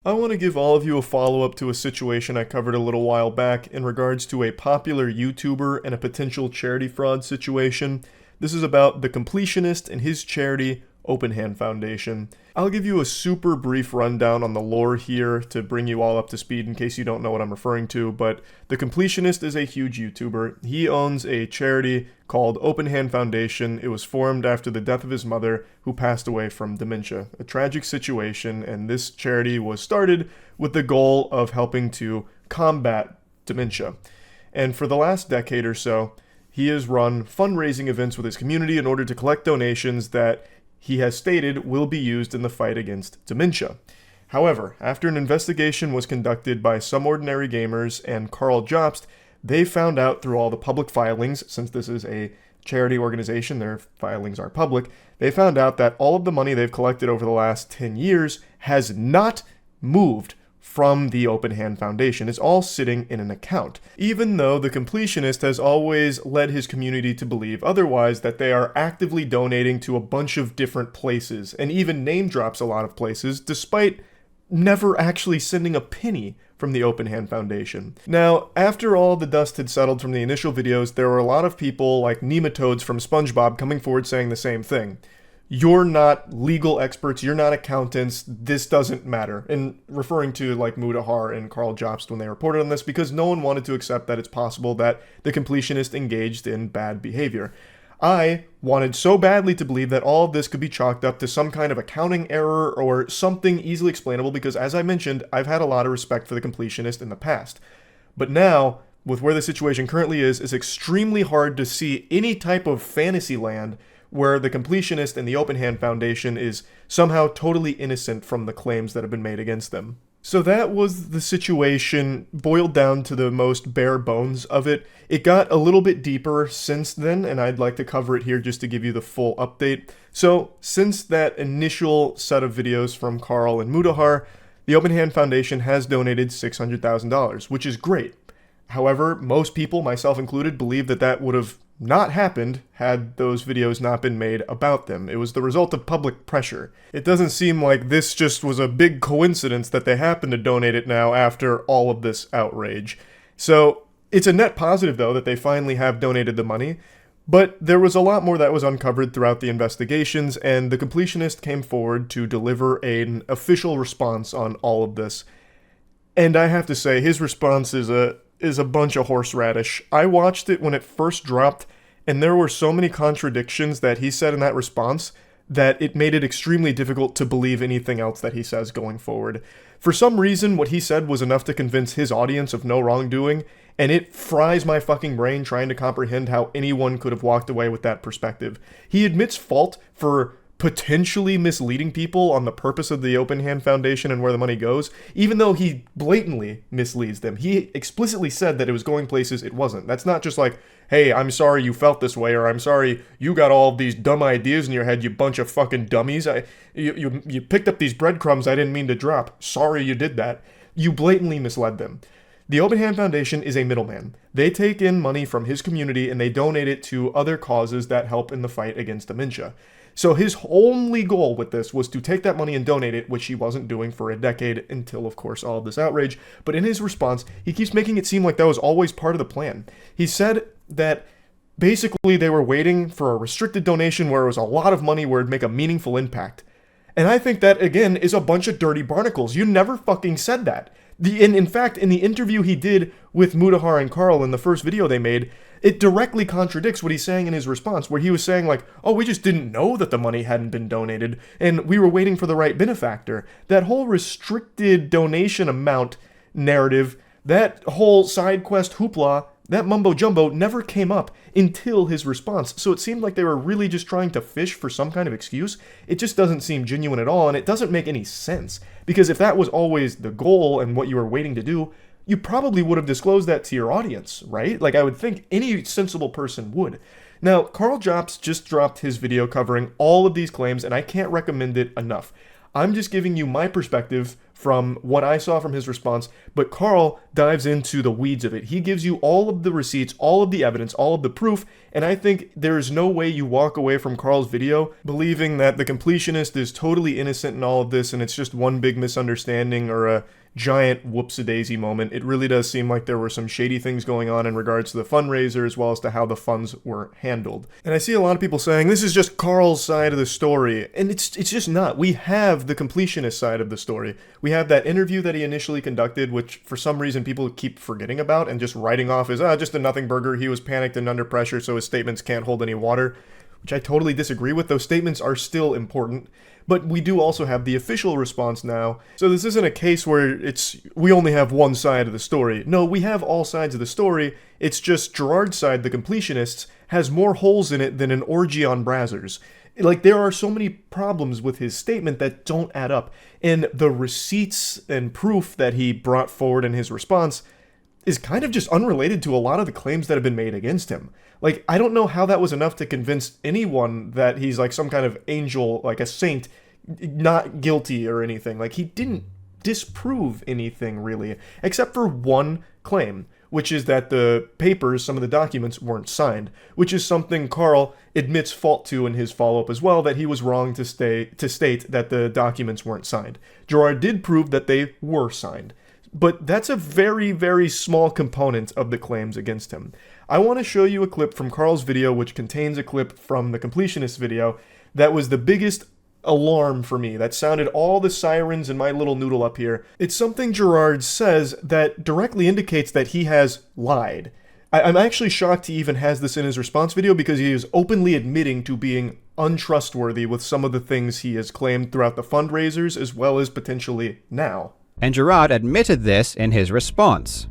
I want to give all of you a follow-up to a situation I covered a little while back in regards to a popular YouTuber and a potential charity fraud situation. This is about the completionist and his charity, Open Hand Foundation. I'll give you a super brief rundown on the lore here to bring you all up to speed in case you don't know what I'm referring to, but the completionist is a huge YouTuber. He owns a charity called Open Hand Foundation. It was formed after the death of his mother, who passed away from dementia. A tragic situation, and this charity was started with the goal of helping to combat dementia. And for the last decade or so, he has run fundraising events with his community in order to collect donations that he has stated will be used in the fight against dementia. However, after an investigation was conducted by Some Ordinary Gamers and Carl Jobst, they found out through all the public filings, since this is a charity organization, their filings are public, they found out that all of the money they've collected over the last 10 years has not moved from the Open Hand Foundation. It's all sitting in an account, even though the completionist has always led his community to believe otherwise, that they are actively donating to a bunch of different places, and even name drops a lot of places, despite never actually sending a penny from the Open Hand Foundation. Now, after all the dust had settled from the initial videos, there were a lot of people like nematodes from SpongeBob coming forward saying the same thing. You're not legal experts, you're not accountants, this doesn't matter. And referring to like Mudahar and Carl Jobst when they reported on this, because no one wanted to accept that it's possible that the completionist engaged in bad behavior. I wanted so badly to believe that all of this could be chalked up to some kind of accounting error or something easily explainable, because as I mentioned, I've had a lot of respect for the completionist in the past. But now, with where the situation currently is, it's extremely hard to see any type of fantasy land where the completionist and the Open Hand Foundation is somehow totally innocent from the claims that have been made against them. So that was the situation, boiled down to the most bare bones of it. It got a little bit deeper since then, and I'd like to cover it here just to give you the full update. So, since that initial set of videos from Carl and Mudahar, the Open Hand Foundation has donated $600,000, which is great. However, most people, myself included, believe that that would have not happened had those videos not been made about them. It was the result of public pressure. It doesn't seem like this just was a big coincidence that they happened to donate it now after all of this outrage. So it's a net positive, though, that they finally have donated the money, but there was a lot more that was uncovered throughout the investigations, and the completionist came forward to deliver an official response on all of this. And I have to say, his response is a bunch of horseradish. I watched it when it first dropped, and there were so many contradictions that he said in that response that it made it extremely difficult to believe anything else that he says going forward. For some reason, what he said was enough to convince his audience of no wrongdoing, and it fries my fucking brain trying to comprehend how anyone could have walked away with that perspective. He admits fault for potentially misleading people on the purpose of the Open Hand Foundation and where the money goes, even though he blatantly misleads them. He explicitly said that it was going places it wasn't. That's not just like, hey, I'm sorry you felt this way, or I'm sorry you got all of these dumb ideas in your head, you bunch of fucking dummies. You picked up these breadcrumbs I didn't mean to drop. Sorry you did that. You blatantly misled them. The Open Hand Foundation is a middleman. They take in money from his community and they donate it to other causes that help in the fight against dementia. So his only goal with this was to take that money and donate it, which he wasn't doing for a decade until, of course, all of this outrage. But in his response, he keeps making it seem like that was always part of the plan. He said that basically they were waiting for a restricted donation where it was a lot of money where it'd make a meaningful impact. And I think that, again, is a bunch of dirty barnacles. You never fucking said that. In fact, in the interview he did with Mudahar and Carl in the first video they made, it directly contradicts what he's saying in his response, where he was saying like, oh, we just didn't know that the money hadn't been donated, and we were waiting for the right benefactor. That whole restricted donation amount narrative, that whole side quest hoopla, that mumbo jumbo never came up until his response. So it seemed like they were really just trying to fish for some kind of excuse. It just doesn't seem genuine at all, and it doesn't make any sense. Because if that was always the goal and what you were waiting to do, you probably would have disclosed that to your audience, right? Like, I would think any sensible person would. Now, Carl Jobst just dropped his video covering all of these claims, and I can't recommend it enough. I'm just giving you my perspective from what I saw from his response, but Carl dives into the weeds of it. He gives you all of the receipts, all of the evidence, all of the proof, and I think there is no way you walk away from Carl's video believing that the completionist is totally innocent in all of this and it's just one big misunderstanding or a giant whoops-a-daisy moment. It really does seem like there were some shady things going on in regards to the fundraiser as well as to how the funds were handled. And I see a lot of people saying this is just Carl's side of the story, and it's just not. We have the completionist side of the story. We have that interview that he initially conducted, which for some reason people keep forgetting about and just writing off as just a nothing burger. He was panicked and under pressure, so his statements can't hold any water, which I totally disagree with. Those statements are still important. But we do also have the official response now. So this isn't a case where we only have one side of the story. No, we have all sides of the story. It's just Gerard's side, the completionists, has more holes in it than an orgy on Brazzers. Like, there are so many problems with his statement that don't add up. And the receipts and proof that he brought forward in his response is kind of just unrelated to a lot of the claims that have been made against him. Like, I don't know how that was enough to convince anyone that he's like some kind of angel, like a saint, not guilty or anything. Like, he didn't disprove anything really, except for one claim, which is that the papers, some of the documents, weren't signed, which is something Carl admits fault to in his follow-up as well, that he was wrong to state that the documents weren't signed. Gerard did prove that they were signed. But that's a very, very small component of the claims against him. I want to show you a clip from Carl's video, which contains a clip from the completionist video, that was the biggest alarm for me, that sounded all the sirens in my little noodle up here. It's something Gerard says that directly indicates that he has lied. I'm actually shocked he even has this in his response video, because he is openly admitting to being untrustworthy with some of the things he has claimed throughout the fundraisers, as well as potentially now. And Gerard admitted this in his response.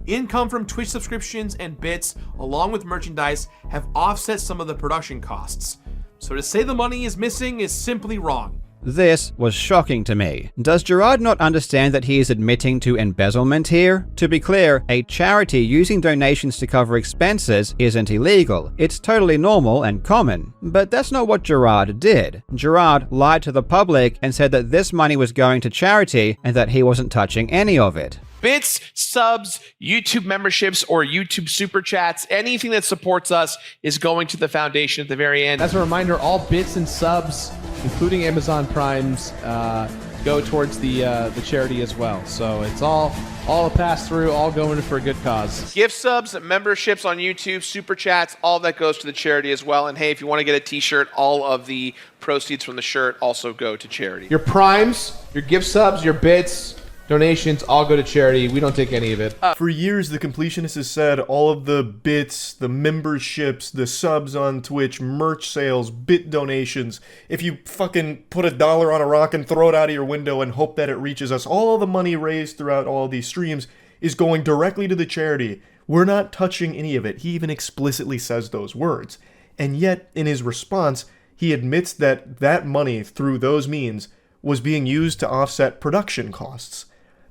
Income from Twitch subscriptions and bits, along with merchandise, have offset some of the production costs. So to say the money is missing is simply wrong. This was shocking to me. Does Gerard not understand that he is admitting to embezzlement here? To be clear, a charity using donations to cover expenses isn't illegal. It's totally normal and common. But that's not what Gerard did. Gerard lied to the public and said that this money was going to charity and that he wasn't touching any of it. Bits, subs, YouTube memberships, or YouTube super chats, anything that supports us is going to the foundation at the very end. As a reminder, all bits and subs, including Amazon Primes, go towards the charity as well. So it's all a pass through, all going for a good cause. Gift subs, memberships on YouTube, super chats, all that goes to the charity as well. And hey, if you want to get a t-shirt, all of the proceeds from the shirt also go to charity. Your primes, your gift subs, your bits, donations all go to charity. We don't take any of it. For years, the completionist has said all of the bits, the memberships, the subs on Twitch, merch sales, bit donations, if you fucking put $1 on a rock and throw it out of your window and hope that it reaches us, all the money raised throughout all of these streams is going directly to the charity. We're not touching any of it. He even explicitly says those words. And yet, in his response, he admits that that money, through those means, was being used to offset production costs.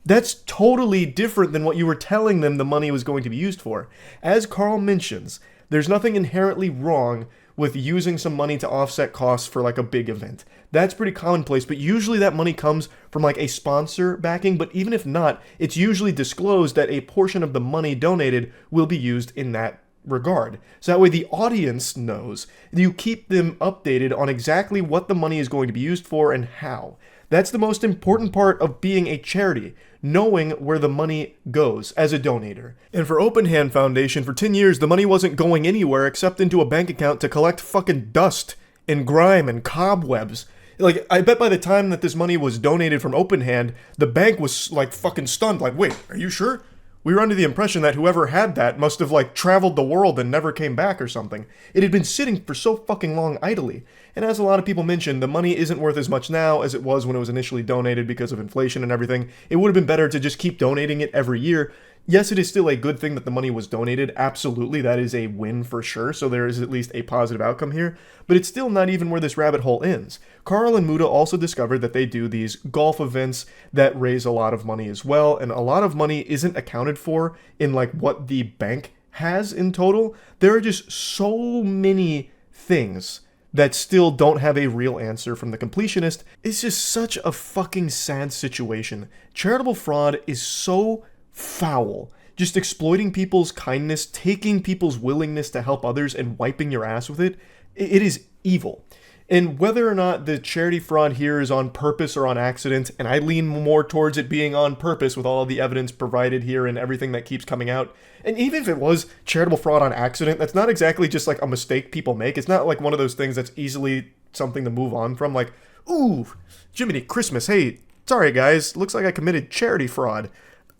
That's totally different than what you were telling them the money was going to be used for. As Carl mentions, there's nothing inherently wrong with using some money to offset costs for like a big event. That's pretty commonplace, but usually that money comes from like a sponsor backing, but even if not, it's usually disclosed that a portion of the money donated will be used in that regard. So that way the audience knows. You keep them updated on exactly what the money is going to be used for and how. That's the most important part of being a charity, knowing where the money goes as a donator. And for Open Hand Foundation, for 10 years, the money wasn't going anywhere except into a bank account to collect fucking dust and grime and cobwebs. Like, I bet by the time that this money was donated from Open Hand, the bank was like fucking stunned, like, wait, are you sure? We were under the impression that whoever had that must have like traveled the world and never came back or something. It had been sitting for so fucking long idly. And as a lot of people mentioned, the money isn't worth as much now as it was when it was initially donated because of inflation and everything. It would have been better to just keep donating it every year. Yes, it is still a good thing that the money was donated. Absolutely, that is a win for sure. So there is at least a positive outcome here. But it's still not even where this rabbit hole ends. Carl and Muda also discovered that they do these golf events that raise a lot of money as well. And a lot of money isn't accounted for in like what the bank has in total. There are just so many things that still don't have a real answer from the completionist. It's just such a fucking sad situation. Charitable fraud is so foul. Just exploiting people's kindness, taking people's willingness to help others and wiping your ass with it. It is evil. And whether or not the charity fraud here is on purpose or on accident, and I lean more towards it being on purpose with all of the evidence provided here and everything that keeps coming out. And even if it was charitable fraud on accident, that's not exactly just like a mistake people make. It's not like one of those things that's easily something to move on from. Like, ooh, Jiminy Christmas, hey, sorry guys, looks like I committed charity fraud.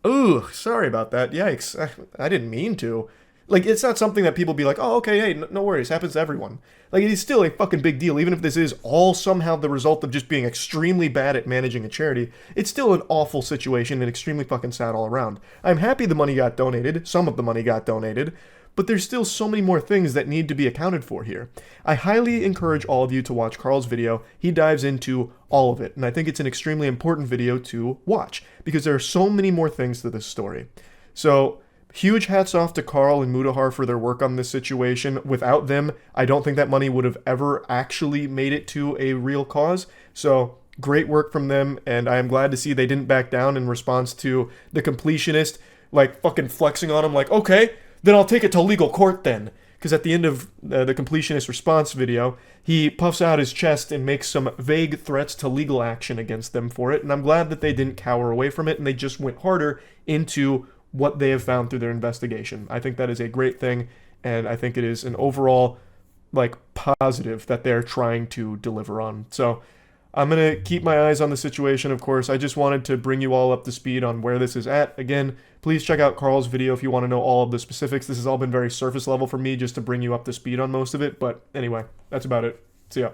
Ooh, sorry about that. Yikes, I didn't mean to. Like, it's not something that people be like, oh, okay, hey, no worries, happens to everyone. Like, it is still a fucking big deal, even if this is all somehow the result of just being extremely bad at managing a charity. It's still an awful situation and extremely fucking sad all around. I'm happy the money got donated, some of the money got donated, but there's still so many more things that need to be accounted for here. I highly encourage all of you to watch Carl's video. He dives into all of it, and I think it's an extremely important video to watch, because there are so many more things to this story. So, huge hats off to Carl and Mudahar for their work on this situation. Without them, I don't think that money would have ever actually made it to a real cause. So, great work from them, and I am glad to see they didn't back down in response to the completionist, like, fucking flexing on him, like, okay, then I'll take it to legal court then. Because at the end of the completionist response video, he puffs out his chest and makes some vague threats to legal action against them for it, and I'm glad that they didn't cower away from it, and they just went harder into what they have found through their investigation. I think that is a great thing, and I think it is an overall, like, positive that they're trying to deliver on. So, I'm going to keep my eyes on the situation, of course. I just wanted to bring you all up to speed on where this is at. Again, please check out Carl's video if you want to know all of the specifics. This has all been very surface level for me just to bring you up to speed on most of it. But anyway, that's about it. See ya.